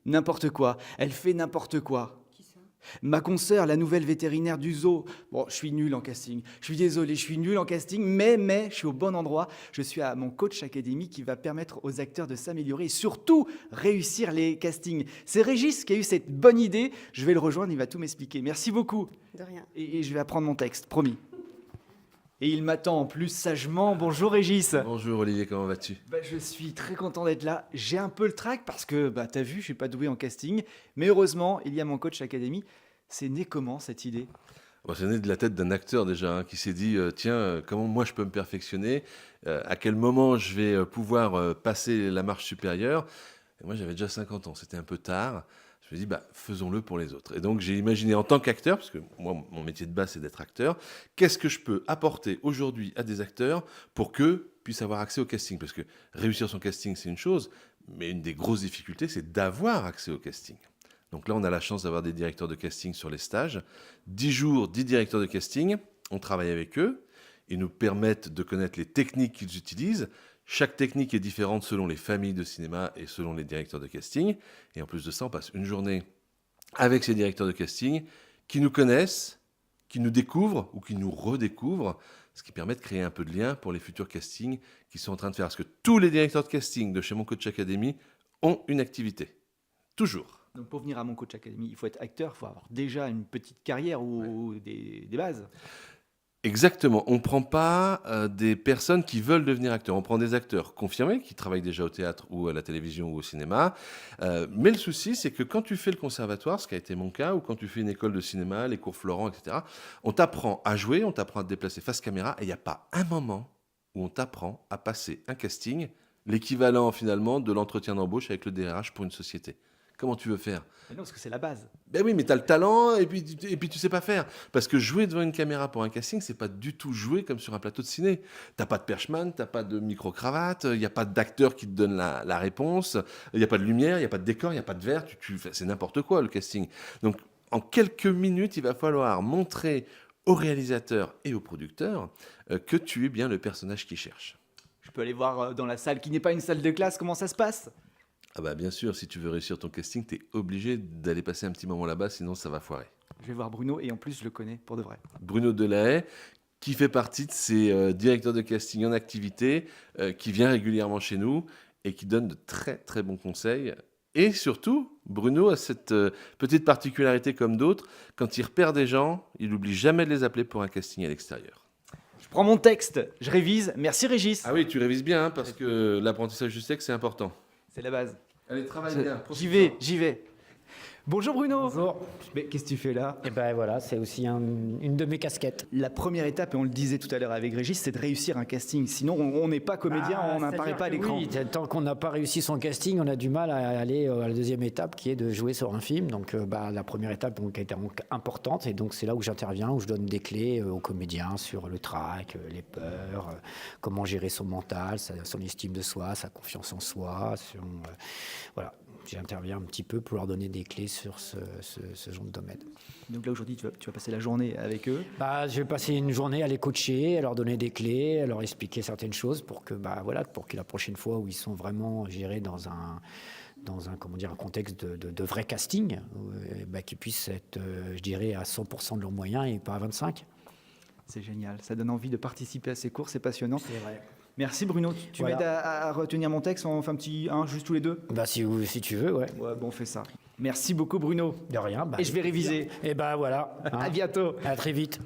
N'importe quoi. Elle fait n'importe quoi. Qui ça? Ma consoeur, la nouvelle vétérinaire du zoo. Bon, je suis nul en casting. Je suis désolé, je suis nul en casting, mais je suis au bon endroit. Je suis à mon coach académie qui va permettre aux acteurs de s'améliorer et surtout réussir les castings. C'est Régis qui a eu cette bonne idée. Je vais le rejoindre, il va tout m'expliquer. Merci beaucoup. De rien. Et je vais apprendre mon texte, promis. Et il m'attend en plus sagement. Bonjour Régis. Bonjour Olivier, comment vas-tu? Je suis très content d'être là. J'ai un peu le trac parce que, t'as vu, je suis pas doué en casting. Mais heureusement, il y a mon coach académie. C'est né comment cette idée? Bon, c'est né de la tête d'un acteur déjà, qui s'est dit tiens, comment moi je peux me perfectionner, à quel moment je vais pouvoir passer la marche supérieure. Et moi j'avais déjà 50 ans, c'était un peu tard. Je me dis faisons-le pour les autres. Et donc j'ai imaginé en tant qu'acteur, parce que moi mon métier de base c'est d'être acteur, qu'est-ce que je peux apporter aujourd'hui à des acteurs pour qu'eux puissent avoir accès au casting. Parce que réussir son casting c'est une chose, mais une des grosses difficultés c'est d'avoir accès au casting. Donc là, on a la chance d'avoir des directeurs de casting sur les stages. 10 jours, 10 directeurs de casting. On travaille avec eux. Ils nous permettent de connaître les techniques qu'ils utilisent. Chaque technique est différente selon les familles de cinéma et selon les directeurs de casting. Et en plus de ça, on passe une journée avec ces directeurs de casting qui nous connaissent, qui nous découvrent ou qui nous redécouvrent, ce qui permet de créer un peu de lien pour les futurs castings qu'ils sont en train de faire. Parce que tous les directeurs de casting de chez Mon Coach Academy ont une activité. Toujours. Donc pour venir à mon coach académie, il faut être acteur, il faut avoir déjà une petite carrière ou des bases. Exactement. On ne prend pas des personnes qui veulent devenir acteurs. On prend des acteurs confirmés qui travaillent déjà au théâtre ou à la télévision ou au cinéma. Mais le souci, c'est que quand tu fais le conservatoire, ce qui a été mon cas, ou quand tu fais une école de cinéma, les cours Florent, etc., on t'apprend à jouer, on t'apprend à te déplacer face caméra, et il n'y a pas un moment où on t'apprend à passer un casting, l'équivalent finalement de l'entretien d'embauche avec le DRH pour une société. Comment tu veux faire? Mais non, parce que c'est la base. Ben oui, mais tu as le talent et puis tu sais pas faire. Parce que jouer devant une caméra pour un casting, c'est pas du tout jouer comme sur un plateau de ciné. T'as pas de perchman, t'as pas de micro-cravate, il n'y a pas d'acteur qui te donne la réponse, il n'y a pas de lumière, il n'y a pas de décor, il n'y a pas de verre, c'est n'importe quoi le casting. Donc en quelques minutes, il va falloir montrer au réalisateur et au producteur que tu es bien le personnage qu'il cherche. Je peux aller voir dans la salle qui n'est pas une salle de classe comment ça se passe? Ah bah bien sûr, si tu veux réussir ton casting, tu es obligé d'aller passer un petit moment là-bas, sinon ça va foirer. Je vais voir Bruno et en plus je le connais pour de vrai. Bruno Delahaye, qui fait partie de ces directeurs de casting en activité, qui vient régulièrement chez nous et qui donne de très très bons conseils. Et surtout, Bruno a cette petite particularité comme d'autres, quand il repère des gens, il n'oublie jamais de les appeler pour un casting à l'extérieur. Je prends mon texte, je révise. Merci Régis. Ah oui, tu révises bien, hein, parce que l'apprentissage du texte, c'est important. C'est la base. Allez, travaille bien. J'y vais. Bonjour Bruno. Bonjour. Mais qu'est-ce que tu fais là? Et ben voilà, c'est aussi une de mes casquettes. La première étape, et on le disait tout à l'heure avec Régis, c'est de réussir un casting. Sinon, on n'est pas comédien, on n'apparaît pas à l'écran. Oui, tant qu'on n'a pas réussi son casting, on a du mal à aller à la deuxième étape qui est de jouer sur un film. Donc la première étape donc, a été importante et donc c'est là où j'interviens, où je donne des clés aux comédiens sur le trac, les peurs, comment gérer son mental, son estime de soi, sa confiance en soi. Voilà. J'interviens un petit peu pour leur donner des clés sur ce genre de domaine. Donc là aujourd'hui, tu vas passer la journée avec eux. Je vais passer une journée à les coacher, à leur donner des clés, à leur expliquer certaines choses pour que la prochaine fois où ils sont vraiment gérés dans un contexte de vrai casting, qu'ils puissent être, je dirais, à 100% de leurs moyens et pas à 25%. C'est génial, ça donne envie de participer à ces cours, c'est passionnant. C'est vrai. Merci Bruno, tu m'aides à retenir mon texte, on fait un petit juste tous les deux? Si tu veux, ouais. Ouais, bon, on fait ça. Merci beaucoup Bruno. De rien. Et je vais réviser. Et voilà. À bientôt. À très vite.